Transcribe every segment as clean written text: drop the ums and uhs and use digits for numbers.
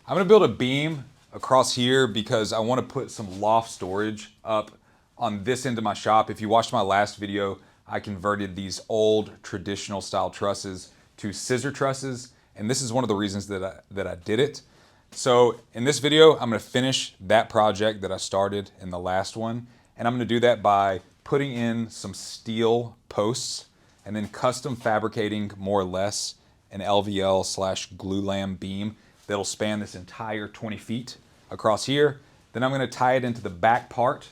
I'm gonna build a beam across here because I want to put some loft storage up on this end of my shop. If you watched my last video, I converted these old traditional style trusses to scissor trusses, and this is one of the reasons that I did it. So in this video, I'm gonna finish that project that I started in the last one, and I'm gonna do that by putting in some steel posts and then custom fabricating more or less an LVL/glue-lam beam that'll span this entire 20 feet across here. Then I'm gonna tie it into the back part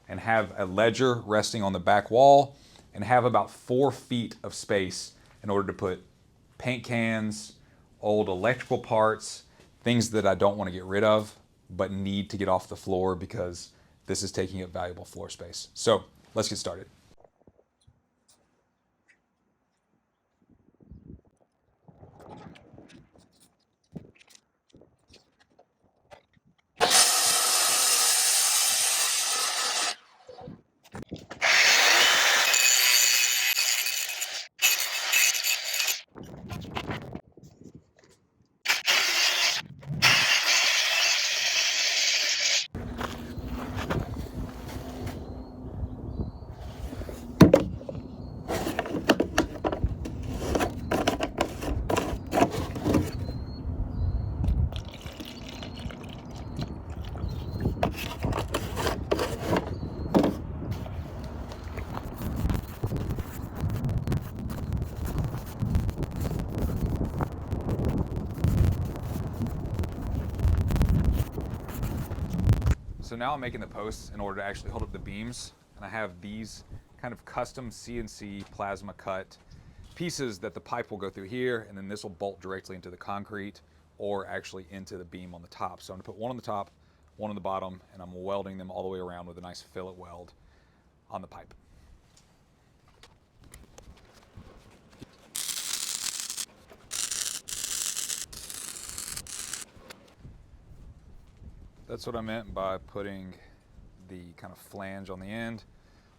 and have a ledger resting on the back wall and have about 4 feet of space in order to put paint cans, old electrical parts, things that I don't want to get rid of but need to get off the floor because this is taking up valuable floor space. So let's get started. So now I'm making the posts in order to actually hold up the beams, and I have these kind of custom CNC plasma cut pieces that the pipe will go through here, and then this will bolt directly into the concrete or actually into the beam on the top. So I'm gonna put one on the top, one on the bottom, and I'm welding them all the way around with a nice fillet weld on the pipe. That's what I meant by putting the kind of flange on the end.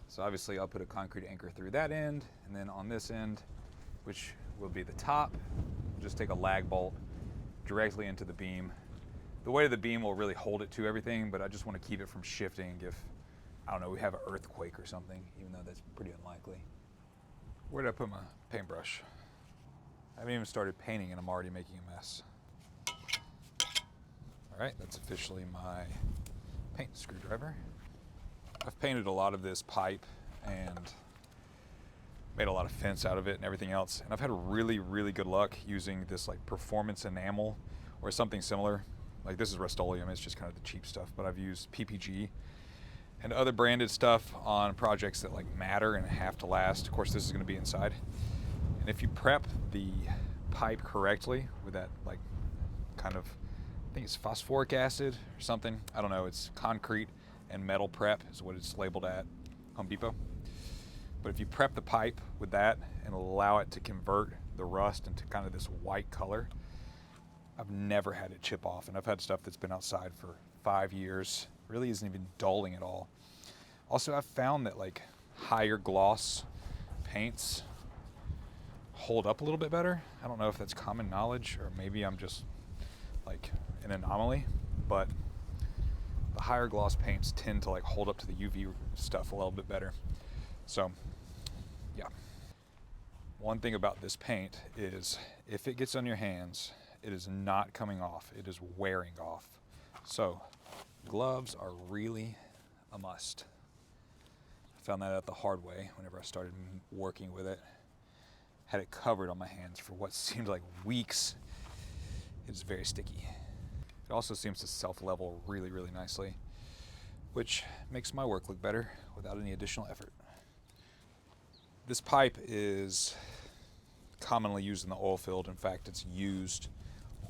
So obviously I'll put a concrete anchor through that end, and then on this end, which will be the top, just take a lag bolt directly into the beam. The weight of the beam will really hold it to everything, but I just want to keep it from shifting if, I don't know, we have an earthquake or something, even though that's pretty unlikely. Where did I put my paintbrush? I haven't even started painting and I'm already making a mess. All right, that's officially my paint screwdriver. I've painted a lot of this pipe and made a lot of fence out of it and everything else. And I've had really, really good luck using this like performance enamel or something similar. Like this is Rust-Oleum, it's just kind of the cheap stuff, but I've used PPG and other branded stuff on projects that like matter and have to last. Of course, this is gonna be inside. And if you prep the pipe correctly with that like kind of, I think it's phosphoric acid or something. I don't know, it's concrete and metal prep is what it's labeled at Home Depot. But if you prep the pipe with that and allow it to convert the rust into kind of this white color, I've never had it chip off. And I've had stuff that's been outside for 5 years, really isn't even dulling at all. Also, I've found that like higher gloss paints hold up a little bit better. I don't know if that's common knowledge or maybe I'm just like an anomaly, but the higher gloss paints tend to like hold up to the UV stuff a little bit better. So yeah. One thing about this paint is if it gets on your hands, it is not coming off, it is wearing off. So gloves are really a must. I found that out the hard way whenever I started working with it. Had it covered on my hands for what seemed like weeks. It's very sticky. It also seems to self-level really, really nicely, which makes my work look better without any additional effort. This pipe is commonly used in the oil field. In fact, it's used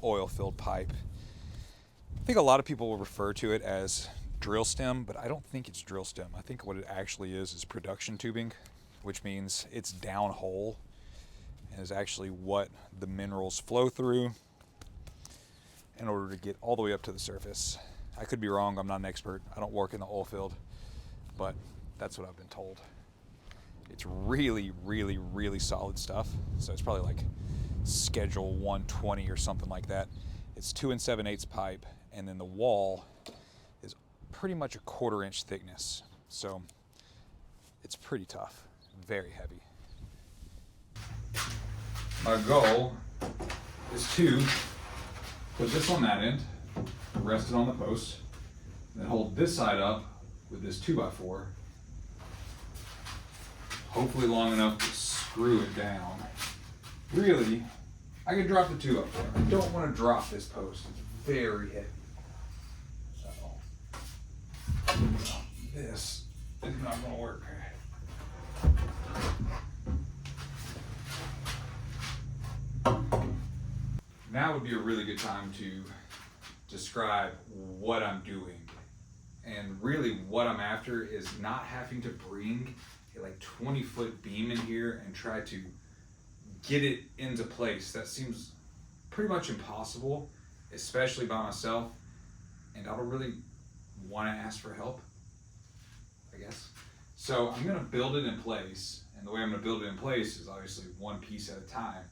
oil field pipe. I think a lot of people will refer to it as drill stem, but I don't think it's drill stem. I think what it actually is production tubing, which means it's downhole and is actually what the minerals flow through in order to get all the way up to the surface. I could be wrong, I'm not an expert. I don't work in the oil field, but that's what I've been told. It's really, really, really solid stuff. So it's probably like Schedule 120 or something like that. It's 2 7/8 pipe, and then the wall is pretty much a 1/4 inch thickness. So it's pretty tough, very heavy. My goal is to put this on that end, rest it on the post, and then hold this side up with this 2x4, hopefully long enough to screw it down. Really, I could drop the 2 up there. I don't want to drop this post. It's very heavy. So this is not going to work. Now would be a really good time to describe what I'm doing. And really what I'm after is not having to bring a like 20-foot beam in here and try to get it into place. That seems pretty much impossible, especially by myself. And I don't really want to ask for help, I guess. So I'm gonna build it in place. And the way I'm gonna build it in place is obviously one piece at a time.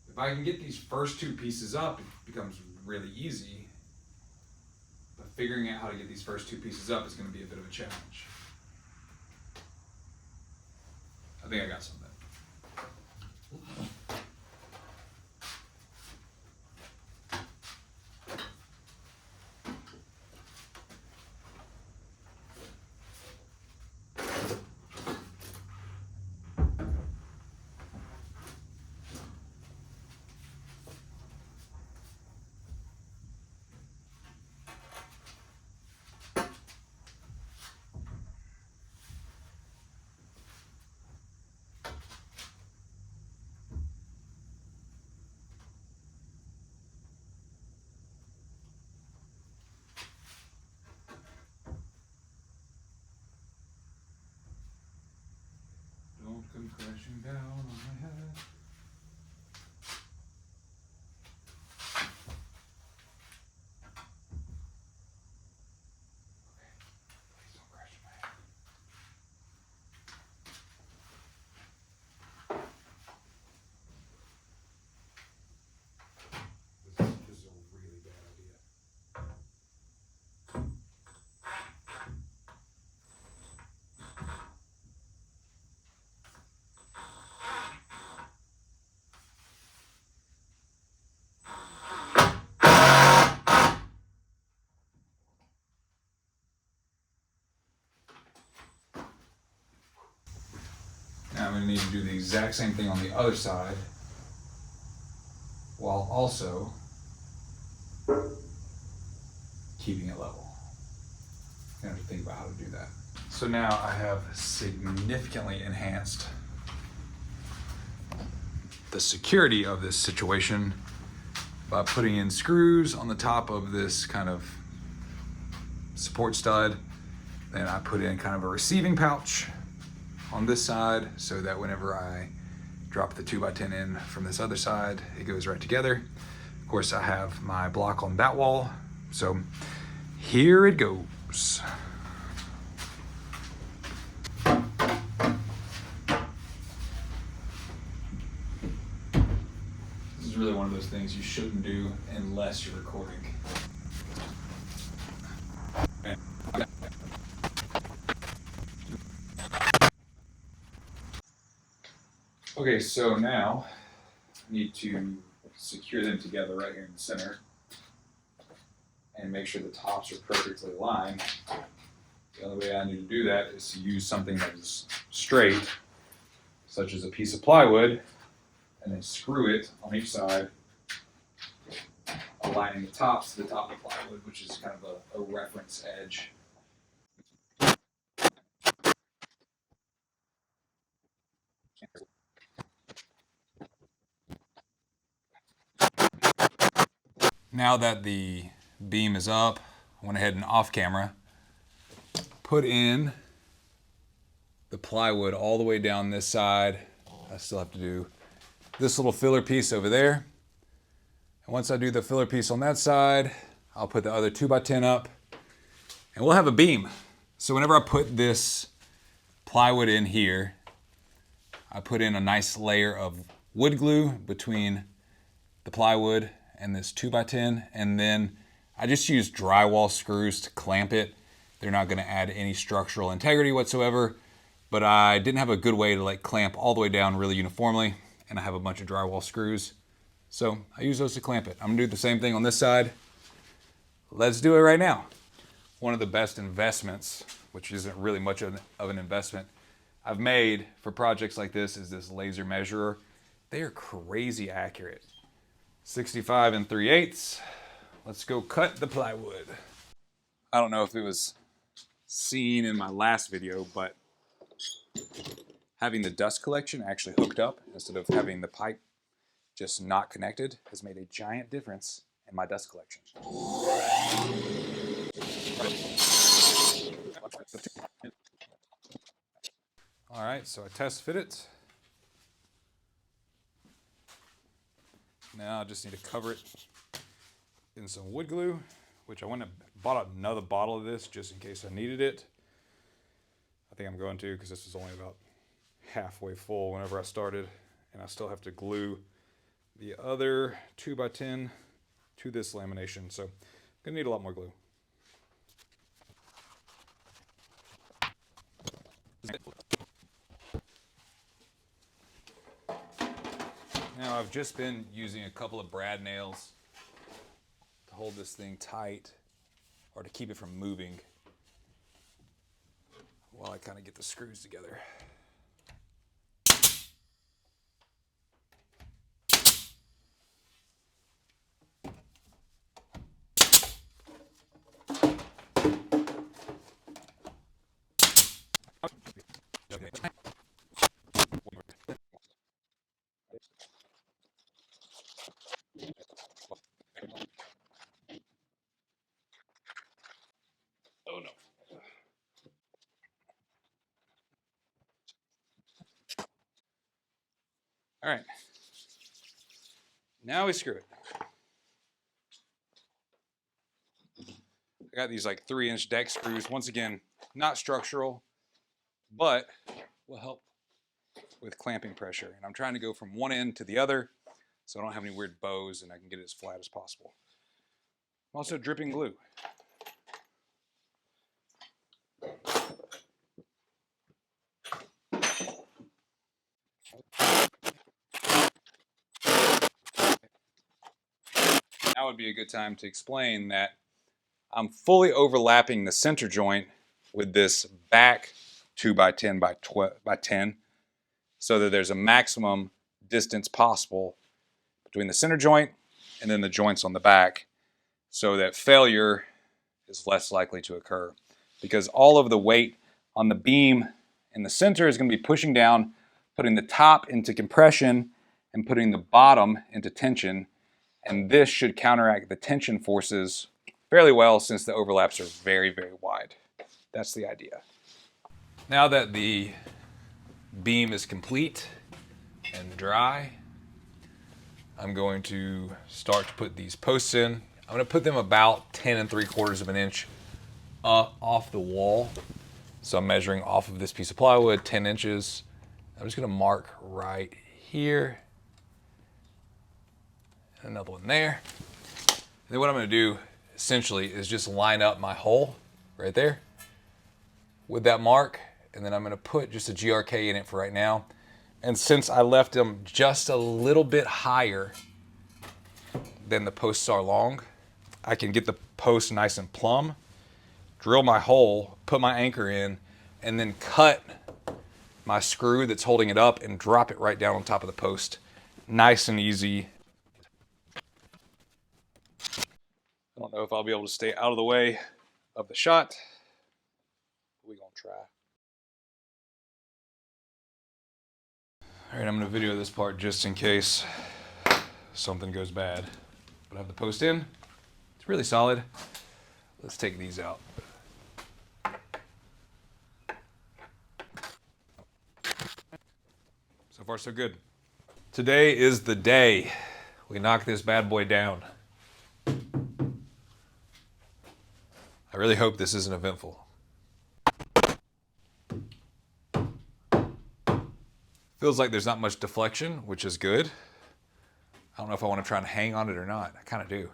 If I can get these first 2 pieces up, it becomes really easy. But figuring out how to get these first 2 pieces up is going to be a bit of a challenge. I think I got something. Don't come crashing down on my head. Okay, please don't crash my head. This is a really bad idea. Now I'm going to need to do the exact same thing on the other side, while also keeping it level. I have to think about how to do that. So now I have significantly enhanced the security of this situation by putting in screws on the top of this kind of support stud. Then I put in kind of a receiving pouch on this side so that whenever I drop the 2x10 in from this other side, it goes right together. Of course, I have my block on that wall. So here it goes. This is really one of those things you shouldn't do unless you're recording. Okay, so now I need to secure them together right here in the center and make sure the tops are perfectly aligned. The only way I need to do that is to use something that is straight, such as a piece of plywood, and then screw it on each side, aligning the tops to the top of the plywood, which is kind of a reference edge. Now that the beam is up, I went ahead and off camera, put in the plywood all the way down this side. I still have to do this little filler piece over there. And once I do the filler piece on that side, I'll put the other 2x10 up and we'll have a beam. So whenever I put this plywood in here, I put in a nice layer of wood glue between the plywood and this 2x10, and then I just used drywall screws to clamp it. They're not gonna add any structural integrity whatsoever, but I didn't have a good way to like clamp all the way down really uniformly, and I have a bunch of drywall screws. So I use those to clamp it. I'm gonna do the same thing on this side. Let's do it right now. One of the best investments, which isn't really much of an investment, I've made for projects like this is this laser measurer. They are crazy accurate. 65 3/8. Let's go cut the plywood. I don't know if it was seen in my last video, but having the dust collection actually hooked up instead of having the pipe just not connected has made a giant difference in my dust collection. All right, so I test fit it. Now I just need to cover it in some wood glue, which I went and bought another bottle of this just in case I needed it. I think I'm going to, because this was only about halfway full whenever I started, and I still have to glue the other 2x10 to this lamination, so I'm gonna need a lot more glue. Now I've just been using a couple of brad nails to hold this thing tight, or to keep it from moving while I kind of get the screws together. Oh no. All right. Now we screw it. I got these like 3-inch deck screws. Once again, not structural, but will help with clamping pressure. And I'm trying to go from one end to the other so I don't have any weird bows and I can get it as flat as possible. I'm also dripping glue. Now would be a good time to explain that I'm fully overlapping the center joint with this back 2x10 by 10 so that there's a maximum distance possible between the center joint and then the joints on the back, so that failure is less likely to occur, because all of the weight on the beam in the center is going to be pushing down, putting the top into compression and putting the bottom into tension, and this should counteract the tension forces fairly well since the overlaps are very, very wide. That's the idea. Now that the beam is complete and dry, I'm going to start to put these posts in. I'm going to put them about 10 3/4 of an inch up off the wall. So I'm measuring off of this piece of plywood, 10 inches. I'm just going to mark right here. Another one there. And then what I'm going to do essentially is just line up my hole right there with that mark, and then I'm going to put just a GRK in it for right now. And since I left them just a little bit higher than the posts are long, I can get the post nice and plumb, drill my hole, put my anchor in, and then cut my screw that's holding it up and drop it right down on top of the post. Nice and easy. I don't know if I'll be able to stay out of the way of the shot. We're gonna try. All right, I'm gonna video this part just in case something goes bad. But I have the post in. It's really solid. Let's take these out. So far, so good. Today is the day we knock this bad boy down. I really hope this isn't eventful. Feels like there's not much deflection, which is good. I don't know if I want to try and hang on it or not. I kind of do.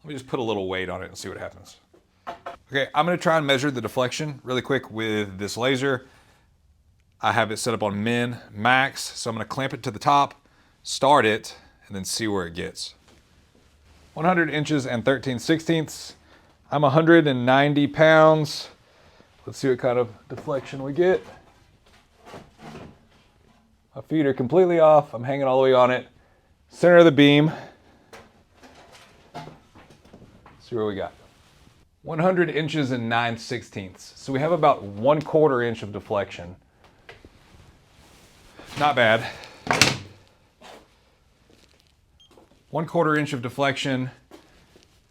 Let me just put a little weight on it and see what happens. Okay, I'm gonna try and measure the deflection really quick with this laser. I have it set up on min, max, so I'm gonna clamp it to the top, start it, and then see where it gets. 100 inches and 13/16. I'm 190 pounds. Let's see what kind of deflection we get. My feet are completely off. I'm hanging all the way on it. Center of the beam. See what we got. 100 inches and 9/16. So we have about 1/4 inch of deflection. Not bad. 1/4 inch of deflection.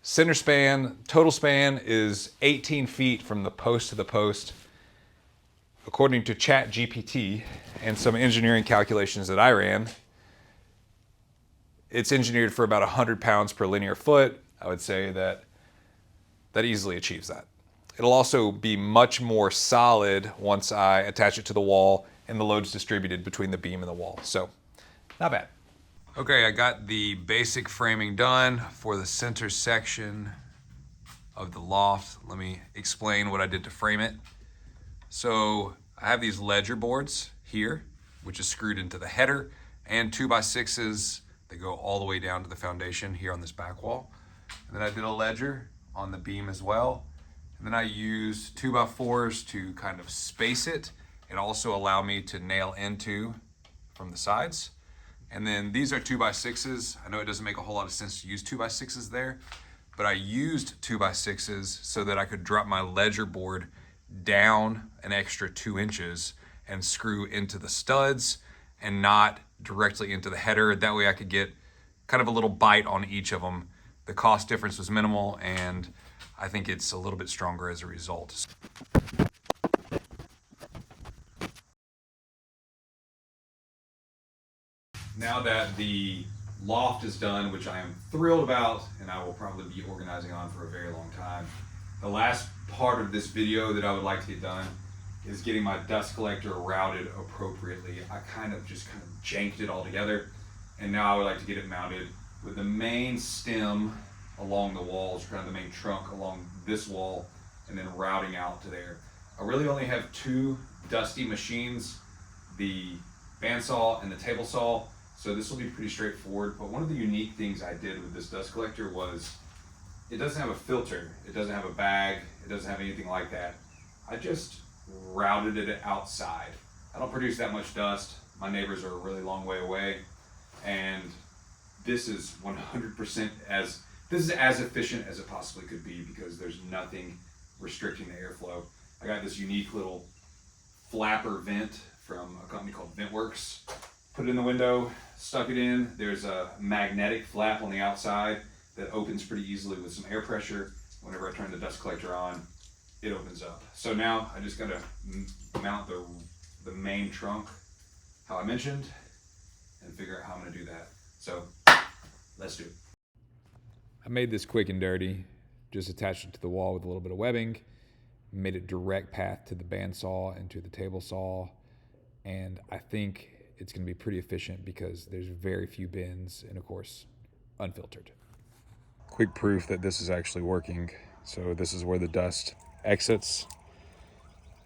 Center span, total span is 18 feet from the post to the post. According to ChatGPT and some engineering calculations that I ran, it's engineered for about 100 pounds per linear foot. I would say that easily achieves that. It'll also be much more solid once I attach it to the wall and the load's distributed between the beam and the wall. So, not bad. Okay, I got the basic framing done for the center section of the loft. Let me explain what I did to frame it. So, I have these ledger boards here, which is screwed into the header, and 2x6s that go all the way down to the foundation here on this back wall. And then I did a ledger on the beam as well. And then I used 2x4s to kind of space it and also allow me to nail into from the sides. And then these are 2x6s. I know it doesn't make a whole lot of sense to use 2x6s there, but I used 2x6s so that I could drop my ledger board down an extra 2 inches and screw into the studs and not directly into the header. That way I could get kind of a little bite on each of them. The cost difference was minimal, and I think it's a little bit stronger as a result. Now that the loft is done, which I am thrilled about, and I will probably be organizing on for a very long time, the last part of this video that I would like to get done is getting my dust collector routed appropriately. I kind of janked it all together, and now I would like to get it mounted with the main stem along the walls, kind of the main trunk along this wall, and then routing out to there. I really only have 2 dusty machines, the bandsaw and the table saw, so this will be pretty straightforward. But one of the unique things I did with this dust collector was it doesn't have a filter, it doesn't have a bag, it doesn't have anything like that. I just routed it outside. I don't produce that much dust. My neighbors are a really long way away, and this is 100% as efficient as it possibly could be because there's nothing restricting the airflow. I got this unique little flapper vent from a company called Ventworks. Put it in the window, stuck it in. There's a magnetic flap on the outside that opens pretty easily with some air pressure. Whenever I turn the dust collector on, it opens up. So now I just gotta mount the main trunk, how I mentioned, and figure out how I'm gonna do that. So let's do it. I made this quick and dirty, just attached it to the wall with a little bit of webbing, made it direct path to the bandsaw and to the table saw, and I think it's going to be pretty efficient because there's very few bends and, of course, unfiltered. Quick proof that this is actually working. So this is where the dust exits,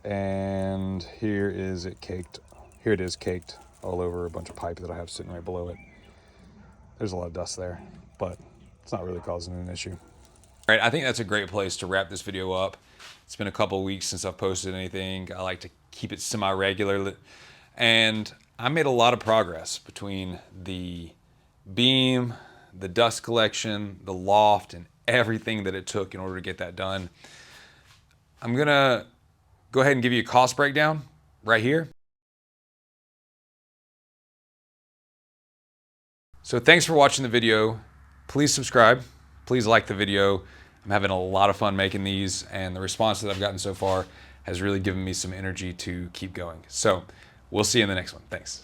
and here it is caked all over a bunch of pipe that I have sitting right below it. There's a lot of dust there, but it's not really causing an issue. All right, I think that's a great place to wrap this video up. It's been a couple of weeks since I've posted anything. I like to keep it semi-regular, and I made a lot of progress between the beam, the dust collection, the loft, and everything that it took in order to get that done. I'm gonna go ahead and give you a cost breakdown right here. So thanks for watching the video. Please subscribe. Please like the video. I'm having a lot of fun making these, and the response that I've gotten so far has really given me some energy to keep going. So we'll see you in the next one. Thanks.